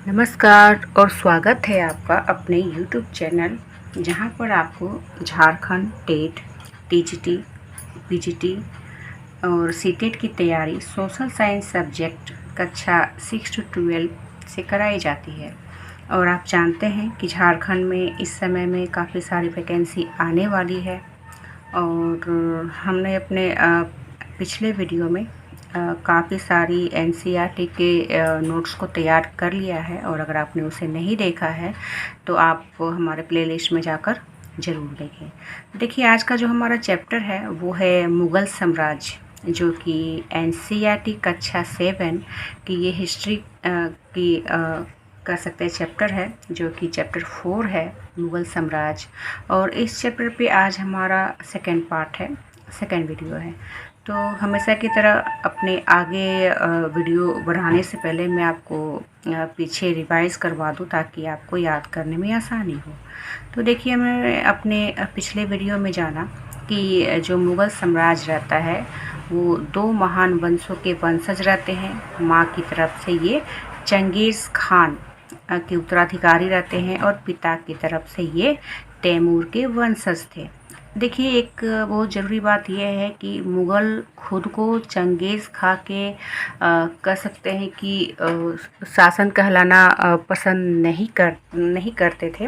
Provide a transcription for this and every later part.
नमस्कार और स्वागत है आपका अपने YouTube चैनल, जहां पर आपको झारखंड टेट, टीजीटी, पीजीटी और सीटेट की तैयारी सोशल साइंस सब्जेक्ट कक्षा 6 to 12 से कराई जाती है। और आप जानते हैं कि झारखंड में इस समय में काफ़ी सारी वैकेंसी आने वाली है। और हमने अपने पिछले वीडियो में काफ़ी सारी एनसीईआरटी के नोट्स को तैयार कर लिया है, और अगर आपने उसे नहीं देखा है तो आप हमारे प्लेलिस्ट में जाकर ज़रूर देखें। देखिए, आज का जो हमारा चैप्टर है वो है मुग़ल साम्राज्य, जो कि एनसीईआरटी कक्षा 7 की ये हिस्ट्री की कह सकते हैं चैप्टर है, जो कि चैप्टर 4 है मुग़ल साम्राज्य। और इस चैप्टर पे आज हमारा सेकंड पार्ट है, सेकंड वीडियो है। तो हमेशा की तरह अपने आगे वीडियो बढ़ाने से पहले मैं आपको पीछे रिवाइज़ करवा दूं, ताकि आपको याद करने में आसानी हो। तो देखिए, मैं अपने पिछले वीडियो में जाना कि जो मुग़ल साम्राज्य रहता है वो 2 महान वंशों के वंशज रहते हैं। माँ की तरफ से ये चंगेज़ खान के उत्तराधिकारी रहते हैं, और पिता की तरफ से ये तैमूर के वंशज थे। देखिए, एक बहुत ज़रूरी बात यह है कि मुग़ल खुद को चंगेज़ खां के कह सकते हैं कि शासन कहलाना पसंद नहीं करते थे।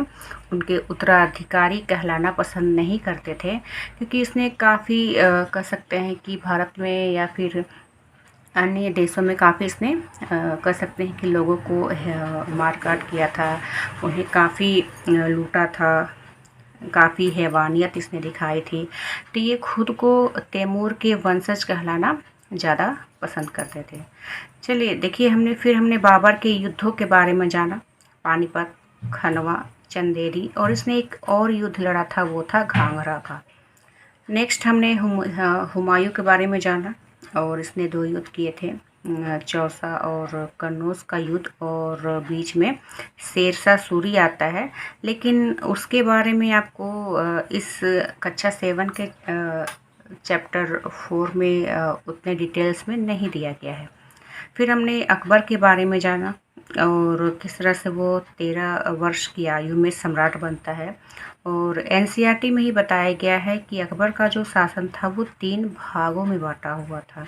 उनके उत्तराधिकारी कहलाना पसंद नहीं करते थे, क्योंकि इसने काफ़ी कह सकते हैं कि भारत में या फिर अन्य देशों में काफ़ी इसने कह सकते हैं कि लोगों को मार काट किया था, उन्हें काफ़ी लूटा था, काफ़ी हैवानियत इसने दिखाई थी। तो ये खुद को तैमूर के वंशज कहलाना ज़्यादा पसंद करते थे। चलिए देखिए, हमने बाबर के युद्धों के बारे में जाना, पानीपत, खनवा, चंदेरी, और इसने एक और युद्ध लड़ा था, वो था घाघरा का। नेक्स्ट हमने हुमायूं के बारे में जाना, और इसने 2 युद्ध किए थे, चौसा और कन्नौज का युद्ध, और बीच में शेरशाह सूरी आता है। लेकिन उसके बारे में आपको इस कक्षा 7 के चैप्टर 4 में उतने डिटेल्स में नहीं दिया गया है। फिर हमने अकबर के बारे में जाना, और किस तरह से वो 13 वर्ष की आयु में सम्राट बनता है। और एनसीईआरटी में ही बताया गया है कि अकबर का जो शासन था वो 3 भागों में बांटा हुआ था।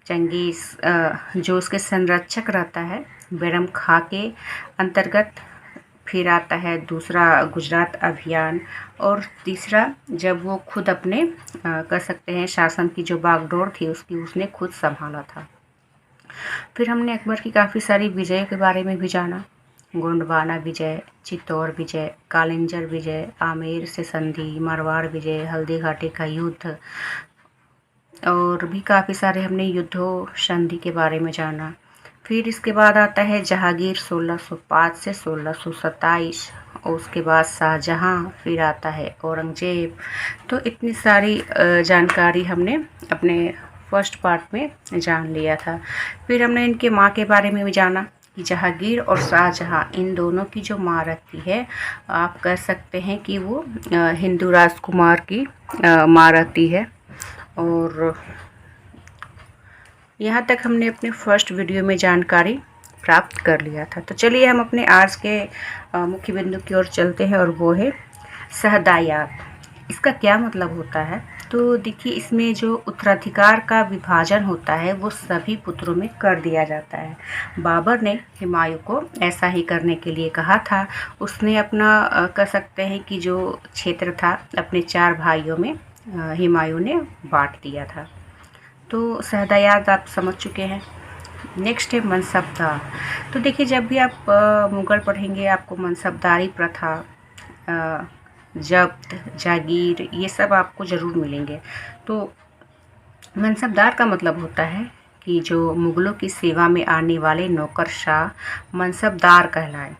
चंगेज़ जो उसके संरक्षक रहता है, बैरम खां के अंतर्गत, फिर आता है दूसरा गुजरात अभियान, और तीसरा जब वो खुद अपने कह सकते हैं शासन की जो बागडोर थी उसने खुद संभाला था। फिर हमने अकबर की काफ़ी सारी विजय के बारे में भी जाना, गोंडवाना विजय, चित्तौड़ विजय, कालिंजर विजय, आमेर से संधि, मारवाड़ विजय, हल्दी घाटी का युद्ध, और भी काफ़ी सारे हमने युद्धों संधि के बारे में जाना। फिर इसके बाद आता है जहांगीर 1605 से 1627, और उसके बाद शाहजहां, फिर आता है औरंगजेब। तो इतनी सारी जानकारी हमने अपने फर्स्ट पार्ट में जान लिया था। फिर हमने इनके माँ के बारे में भी जाना कि जहांगीर और शाहजहां, इन दोनों की जो माँ रहती है, आप कह सकते हैं कि वो हिंदू राजकुमार की माँ रहती है। और यहाँ तक हमने अपने फर्स्ट वीडियो में जानकारी प्राप्त कर लिया था। तो चलिए हम अपने आज के मुख्य बिंदु की ओर चलते हैं, और वो है सहदायात। इसका क्या मतलब होता है? तो देखिए, इसमें जो उत्तराधिकार का विभाजन होता है वो सभी पुत्रों में कर दिया जाता है। बाबर ने हुमायूं को ऐसा ही करने के लिए कहा था। उसने अपना कह सकते हैं कि जो क्षेत्र था अपने 4 भाइयों में हुमायूं ने बांट दिया था। तो सहदायात आप समझ चुके हैं। नेक्स्ट है मनसबदार। तो देखिए, जब भी आप मुग़ल पढ़ेंगे आपको मनसबदारी प्रथा, जब्त, जागीर, ये सब आपको ज़रूर मिलेंगे। तो मनसबदार का मतलब होता है कि जो मुग़लों की सेवा में आने वाले नौकरशाह मनसबदार कहलाए।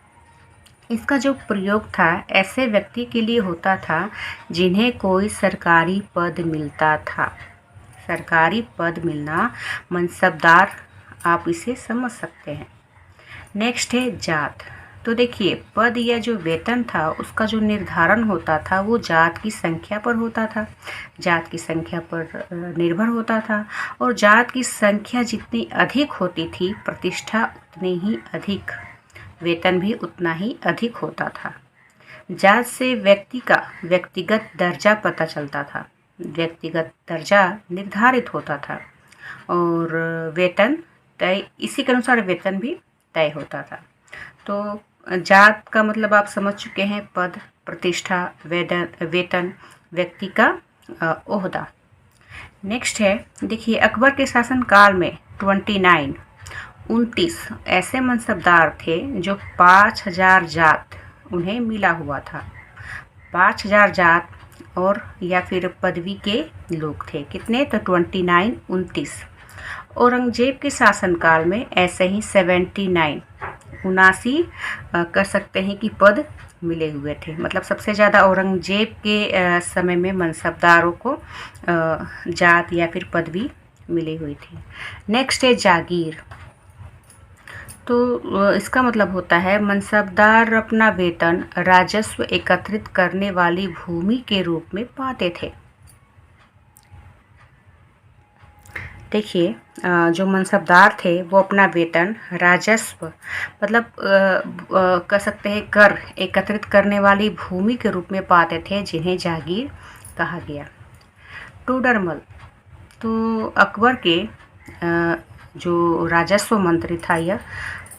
इसका जो प्रयोग था ऐसे व्यक्ति के लिए होता था जिन्हें कोई सरकारी पद मिलता था। सरकारी पद मिलना मनसबदार, आप इसे समझ सकते हैं। नेक्स्ट है जात। तो देखिए, पद या जो वेतन था उसका जो निर्धारण होता था वो जात की संख्या पर होता था, जात की संख्या पर निर्भर होता था। और जात की संख्या जितनी अधिक होती थी प्रतिष्ठा उतनी ही अधिक। वेतन भी उतना ही अधिक होता था। जात से व्यक्ति का व्यक्तिगत दर्जा पता चलता था, व्यक्तिगत दर्जा निर्धारित होता था और वेतन तय, इसी के अनुसार वेतन भी तय होता था। तो जात का मतलब आप समझ चुके हैं, पद, प्रतिष्ठा, वेतन, व्यक्ति का ओहदा। नेक्स्ट है, देखिए अकबर के शासनकाल में 29 ऐसे मनसबदार थे जो 5000 जात उन्हें मिला हुआ था। 5000 जात और या फिर पदवी के लोग थे। कितने? तो 29। औरंगजेब के शासनकाल में ऐसे ही 79 कर सकते हैं कि पद मिले हुए थे। मतलब सबसे ज़्यादा औरंगजेब के समय में मनसबदारों को जात या फिर पदवी मिली हुई थी। नेक्स्ट है जागीर। तो इसका मतलब होता है मनसबदार अपना वेतन राजस्व एकत्रित करने वाली भूमि के रूप में पाते थे। देखिए जो मनसबदार थे वो अपना वेतन राजस्व मतलब कह सकते हैं कर एकत्रित करने वाली भूमि के रूप में पाते थे, जिन्हें जागीर कहा गया। टोडरमल, तो अकबर के जो राजस्व मंत्री था यह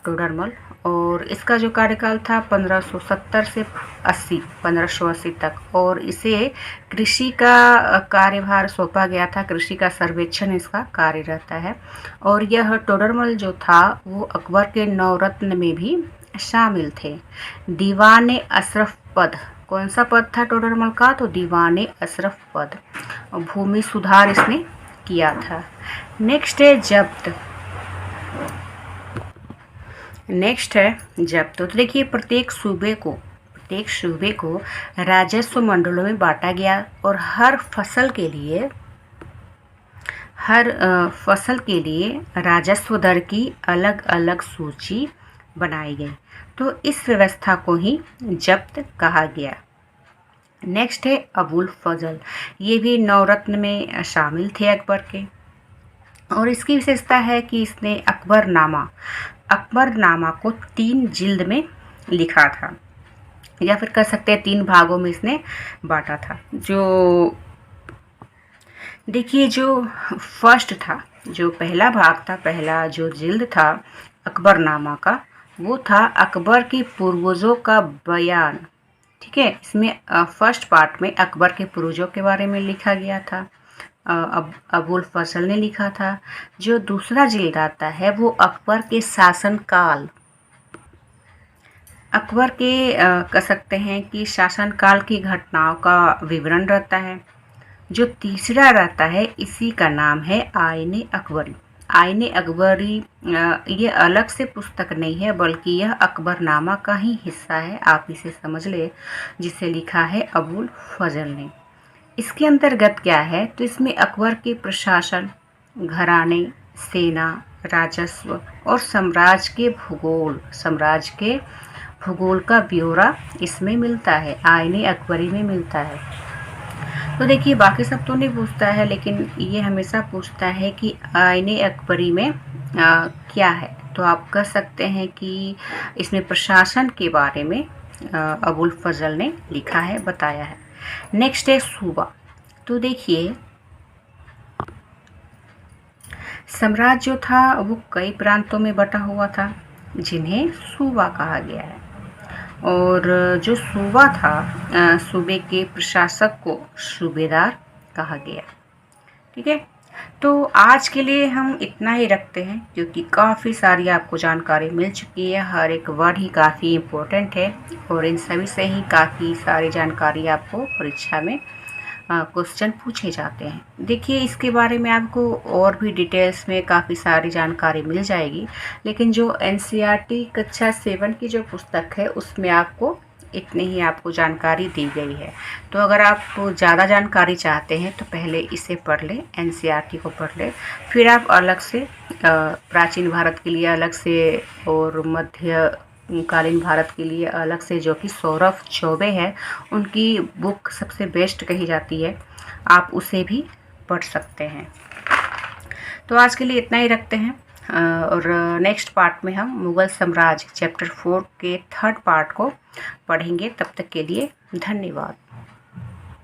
टोडरमल, और इसका जो कार्यकाल था 1580 तक, और इसे कृषि का कार्यभार सौंपा गया था। कृषि का सर्वेक्षण इसका कार्य रहता है। और यह टोडरमल जो था वो अकबर के नवरत्न में भी शामिल थे। दीवाने अशरफ पद, कौन सा पद था टोडरमल का? तो दीवाने अशरफ पद। और भूमि सुधार इसने किया था। नेक्स्ट है जब्त। तो देखिए प्रत्येक सूबे को राजस्व मंडलों में बांटा गया और हर फसल के लिए राजस्व दर की अलग अलग सूची बनाई गई। तो इस व्यवस्था को ही जब्त कहा गया। नेक्स्ट है अबुल फजल। ये भी नवरत्न में शामिल थे अकबर के, और इसकी विशेषता है कि इसने अकबरनामा को 3 जिल्द में लिखा था, या फिर कह सकते हैं 3 भागों में इसने बांटा था। जो देखिए जो फर्स्ट था, जो पहला भाग था, पहला जो जिल्द था अकबरनामा का, वो था अकबर के पूर्वजों का बयान। ठीक है, इसमें फर्स्ट पार्ट में अकबर के पूर्वजों के बारे में लिखा गया था, अबुल फजल ने लिखा था। जो दूसरा जिल्द आता है वो अकबर के शासनकाल, अकबर के कह सकते हैं कि शासनकाल की घटनाओं का विवरण रहता है। जो तीसरा रहता है इसी का नाम है आईने अकबरी। आईने अकबरी ये अलग से पुस्तक नहीं है, बल्कि यह अकबरनामा का ही हिस्सा है, आप इसे समझ ले, जिसे लिखा है अबुल फजल ने। इसके अंतर्गत क्या है? तो इसमें अकबर के प्रशासन, घराने, सेना, राजस्व और साम्राज्य के भूगोल का ब्यौरा इसमें मिलता है, आईने अकबरी में मिलता है। तो देखिए बाकी सब तो नहीं पूछता है, लेकिन ये हमेशा पूछता है कि आईने अकबरी में क्या है। तो आप कह सकते हैं कि इसमें प्रशासन के बारे में अबुल फजल ने लिखा है, बताया है। नेक्स्ट है सूबा। तो देखिए साम्राज्य जो था वो कई प्रांतों में बटा हुआ था, जिन्हें सूबा कहा गया है। और जो सूबा था, सूबे के प्रशासक को सूबेदार कहा गया। ठीक है, तो आज के लिए हम इतना ही रखते हैं, क्योंकि काफ़ी सारी आपको जानकारी मिल चुकी है। हर एक वर्ड ही काफ़ी इम्पोर्टेंट है, और इन सभी से ही काफ़ी सारी जानकारी आपको परीक्षा में क्वेश्चन पूछे जाते हैं। देखिए इसके बारे में आपको और भी डिटेल्स में काफ़ी सारी जानकारी मिल जाएगी, लेकिन जो एनसीईआरटी कक्षा 7 की जो पुस्तक है उसमें आपको इतनी ही आपको जानकारी दी गई है। तो अगर आप ज़्यादा जानकारी चाहते हैं तो पहले इसे पढ़ लें, एनसीईआरटी को पढ़ लें, फिर आप अलग से प्राचीन भारत के लिए अलग से और मध्यकालीन भारत के लिए अलग से, जो कि सौरभ चौबे है, उनकी बुक सबसे बेस्ट कही जाती है, आप उसे भी पढ़ सकते हैं। तो आज के लिए इतना ही रखते हैं। और नेक्स्ट पार्ट में हम मुग़ल साम्राज्य चैप्टर 4 के 3rd पार्ट को पढ़ेंगे। तब तक के लिए धन्यवाद।